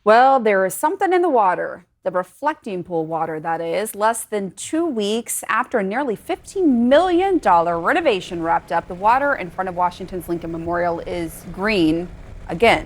Well, there is something in the water, the reflecting pool water, that is. Less than 2 weeks after a nearly $15 million renovation wrapped up, the water in front of Washington's Lincoln Memorial is green again.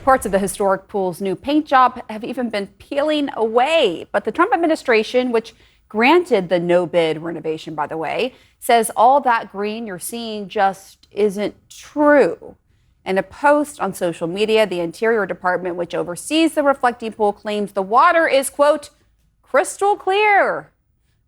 Parts of the historic pool's new paint job have even been peeling away. But the Trump administration, which granted the no bid renovation, by the way, says all that green you're seeing just isn't true. In a post on social media, the Interior Department, which oversees the reflecting pool, claims the water is, quote, crystal clear.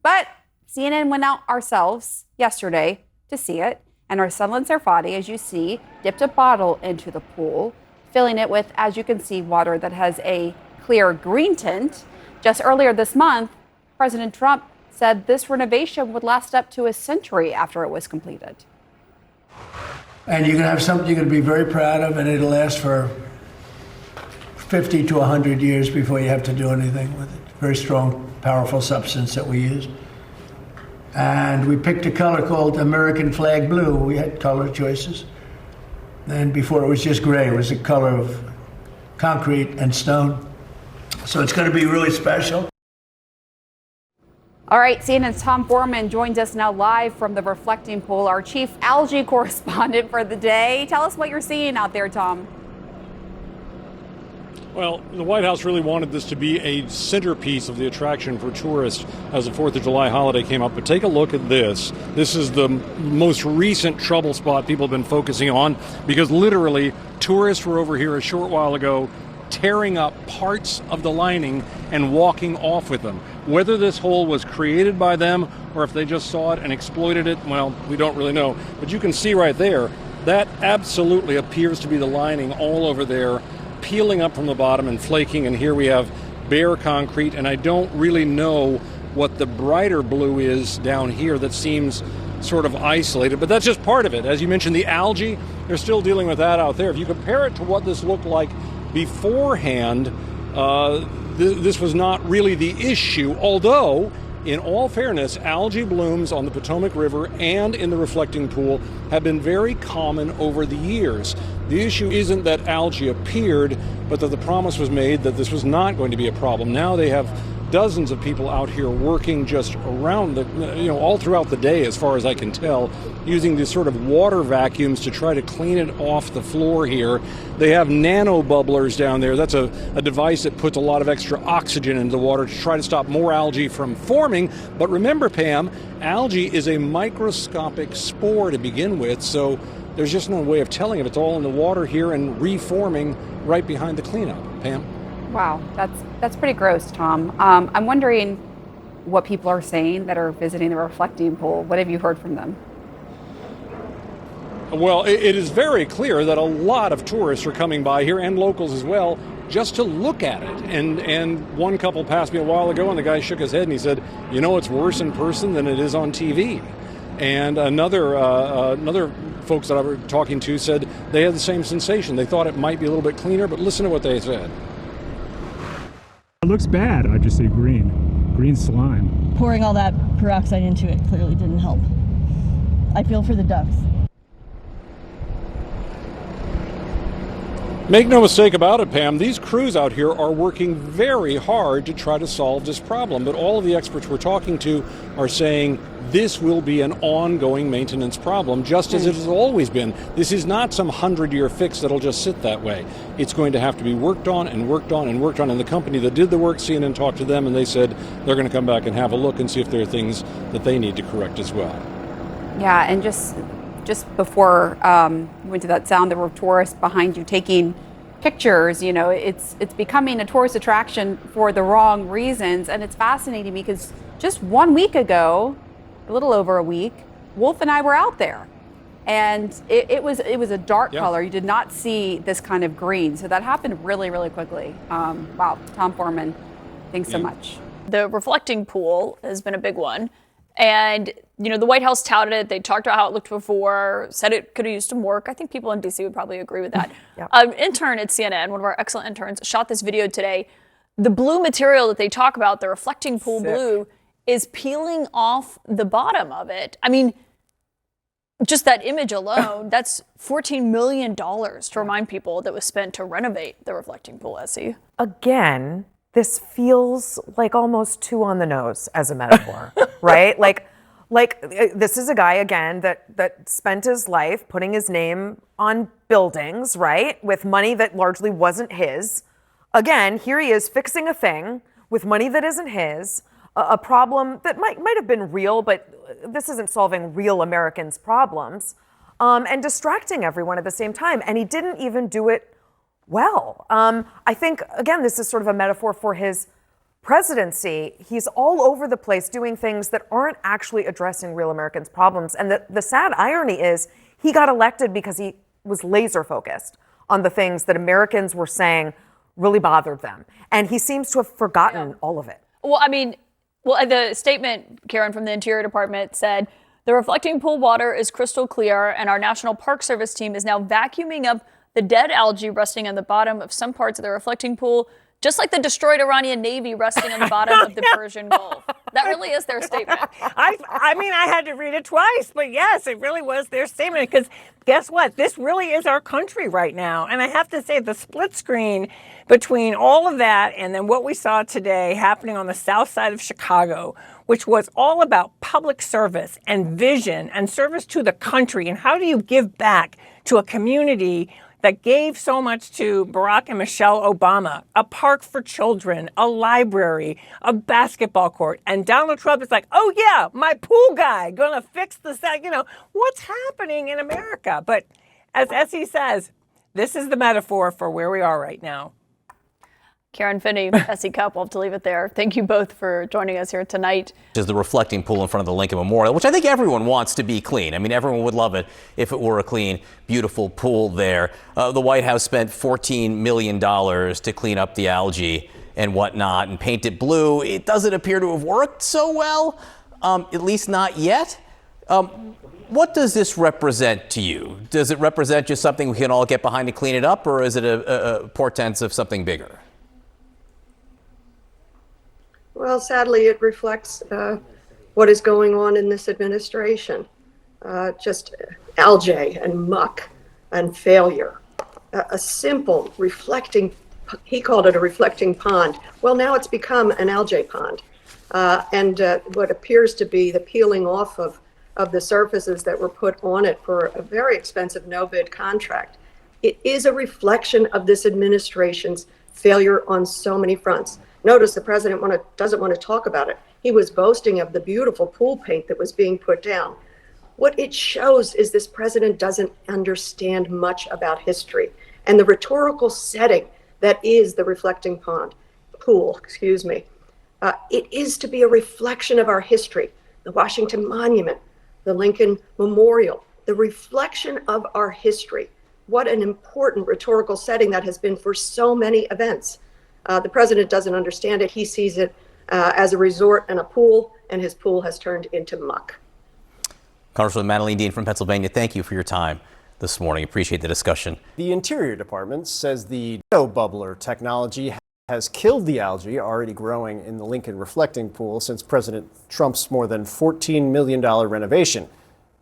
But CNN went out ourselves yesterday to see it, and Arsalan Sarfati, as you see, dipped a bottle into the pool, filling it with, as you can see, water that has a clear green tint. Just earlier this month, President Trump said this renovation would last up to a century after it was completed. And you're going to have something you're going to be very proud of, and it'll last for 50 to 100 years before you have to do anything with it. Very strong, powerful substance that we use. And we picked a color called American Flag Blue. We had color choices. And before it was just gray, it was a color of concrete and stone. So it's going to be really special. All right, CNN's Tom Foreman joins us now live from the reflecting pool, our chief algae correspondent for the day. Tell us what you're seeing out there, Tom. Well, the White House really wanted this to be a centerpiece of the attraction for tourists as the 4th of July holiday came up. But take a look at this. This is the most recent trouble spot people have been focusing on because literally tourists were over here a short while ago tearing up parts of the lining and walking off with them. Whether this hole was created by them or if they just saw it and exploited it, well, we don't really know. But you can see right there, that absolutely appears to be the lining all over there, peeling up from the bottom and flaking. And here we have bare concrete, and I don't really know what the brighter blue is down here that seems sort of isolated, but that's just part of it. As you mentioned, the algae, they're still dealing with that out there. If you compare it to what this looked like beforehand, this was not really the issue, although, in all fairness, algae blooms on the Potomac River and in the reflecting pool have been very common over the years. The issue isn't that algae appeared, but that the promise was made that this was not going to be a problem. Now they have dozens of people out here working just around all throughout the day, as far as I can tell, using these sort of water vacuums to try to clean it off the floor here. They have nano bubblers down there. That's a device that puts a lot of extra oxygen into the water to try to stop more algae from forming. But remember, Pam, algae is a microscopic spore to begin with, so there's just no way of telling if it's all in the water here and reforming right behind the cleanup. Pam? Wow, that's pretty gross, Tom. I'm wondering what people are saying that are visiting the reflecting pool. What have you heard from them? Well, it is very clear that a lot of tourists are coming by here, and locals as well, just to look at it. And one couple passed me a while ago, and the guy shook his head and he said, "You know, it's worse in person than it is on TV." And another folks that I was talking to said they had the same sensation. They thought it might be a little bit cleaner, but listen to what they said. It looks bad. I just say green slime. Pouring all that peroxide into it clearly didn't help. I feel for the ducks. Make no mistake about it, Pam, these crews out here are working very hard to try to solve this problem, but all of the experts we're talking to are saying this will be an ongoing maintenance problem, just as it has always been. This is not some 100-year fix that'll just sit that way. It's going to have to be worked on and worked on and worked on, and the company that did the work, CNN talked to them, and they said they're going to come back and have a look and see if there are things that they need to correct as well. Yeah, and just before we went to that sound, there were tourists behind you taking pictures. You know, it's becoming a tourist attraction for the wrong reasons, and it's fascinating because just 1 week ago, a little over a week, Wolf and I were out there, and it was a dark color. You did not see this kind of green, so that happened really, really quickly. Wow, Tom Foreman, thanks so much. The reflecting pool has been a big one. And, you know, the White House touted it. They talked about how it looked before, said it could have used some work. I think people in D.C. would probably agree with that. Intern at CNN, one of our excellent interns, shot this video today. The blue material that they talk about, the reflecting pool blue, is peeling off the bottom of it. I mean, just that image alone, that's $14 million to remind people that was spent to renovate the reflecting pool, Essie. Again, this feels like almost too on the nose as a metaphor, right? Like this is a guy, again, that spent his life putting his name on buildings, right? With money that largely wasn't his. Again, here he is fixing a thing with money that isn't his, a problem that might have been real, but this isn't solving real Americans' problems, and distracting everyone at the same time. And he didn't even do it well. I think, again, this is sort of a metaphor for his presidency. He's all over the place doing things that aren't actually addressing real Americans' problems. And the sad irony is he got elected because he was laser focused on the things that Americans were saying really bothered them. And he seems to have forgotten all of it. Well, I mean, the statement, Karen, from the Interior Department said, the reflecting pool water is crystal clear, and our National Park Service team is now vacuuming up the dead algae resting on the bottom of some parts of the reflecting pool, just like the destroyed Iranian Navy resting on the bottom of the Persian Gulf. That really is their statement. I mean, I had to read it twice, but yes, it really was their statement, because guess what? This really is our country right now. And I have to say, the split screen between all of that and then what we saw today happening on the south side of Chicago, which was all about public service and vision and service to the country, and how do you give back to a community that gave so much to Barack and Michelle Obama, a park for children, a library, a basketball court. And Donald Trump is like, oh yeah, my pool guy gonna fix this, what's happening in America? But as Essie says, this is the metaphor for where we are right now. Karen Finney, Essie Cupp, we'll have to leave it there. Thank you both for joining us here tonight. Is the reflecting pool in front of the Lincoln Memorial, which I think everyone wants to be clean. I mean, everyone would love it if it were a clean, beautiful pool there. The White House spent $14 million to clean up the algae and whatnot and paint it blue. It doesn't appear to have worked so well, at least not yet. What does this represent to you? Does it represent just something we can all get behind to clean it up, or is it a portent of something bigger? Well, sadly, it reflects what is going on in this administration. Just algae and muck and failure. A simple reflecting, he called it a reflecting pond. Well, now it's become an algae pond. And what appears to be the peeling off of the surfaces that were put on it for a very expensive no-bid contract. It is a reflection of this administration's failure on so many fronts. Notice the president doesn't want to talk about it. He was boasting of the beautiful pool paint that was being put down. What it shows is this president doesn't understand much about history and the rhetorical setting that is the reflecting pool. It is to be a reflection of our history, the Washington Monument, the Lincoln Memorial, the reflection of our history. What an important rhetorical setting that has been for so many events. The president doesn't understand it. He sees it as a resort and a pool, and his pool has turned into muck. Congresswoman Madeleine Dean from Pennsylvania, thank you for your time this morning. Appreciate the discussion. The Interior Department says the bubbler technology has killed the algae already growing in the Lincoln reflecting pool since President Trump's more than $14 million renovation,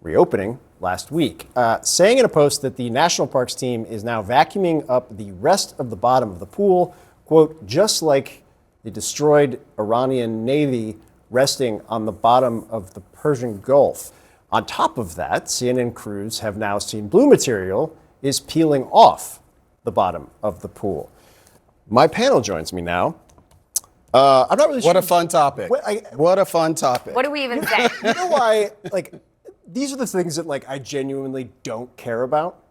reopening last week, saying in a post that the National Parks team is now vacuuming up the rest of the bottom of the pool, quote, just like the destroyed Iranian Navy resting on the bottom of the Persian Gulf. On top of that, CNN crews have now seen blue material is peeling off the bottom of the pool. My panel joins me now. I'm not really sure. What a fun topic. What a fun topic. What do we even say? You know why, these are the things that, I genuinely don't care about.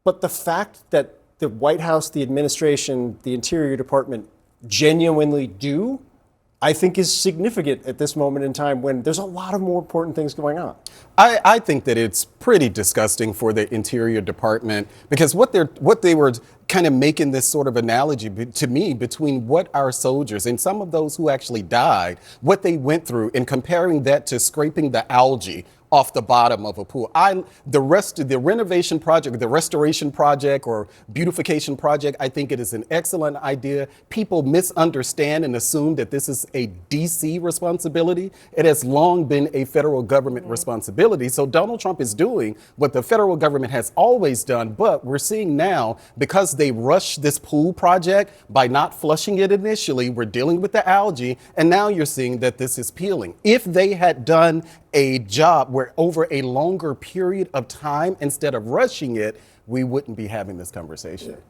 But the fact that the White House, the administration, the Interior Department genuinely do, I think is significant at this moment in time when there's a lot of more important things going on. I think that it's pretty disgusting for the Interior Department, because what they were kind of making this sort of analogy to me between what our soldiers and some of those who actually died, what they went through, and comparing that to scraping the algae off the bottom of a pool. The renovation project, the restoration project or beautification project, I think it is an excellent idea. People misunderstand and assume that this is a DC responsibility. It has long been a federal government responsibility. So Donald Trump is doing what the federal government has always done, but we're seeing now, because they rushed this pool project by not flushing it initially, we're dealing with the algae, and now you're seeing that this is peeling. If they had done a job where over a longer period of time, instead of rushing it, we wouldn't be having this conversation.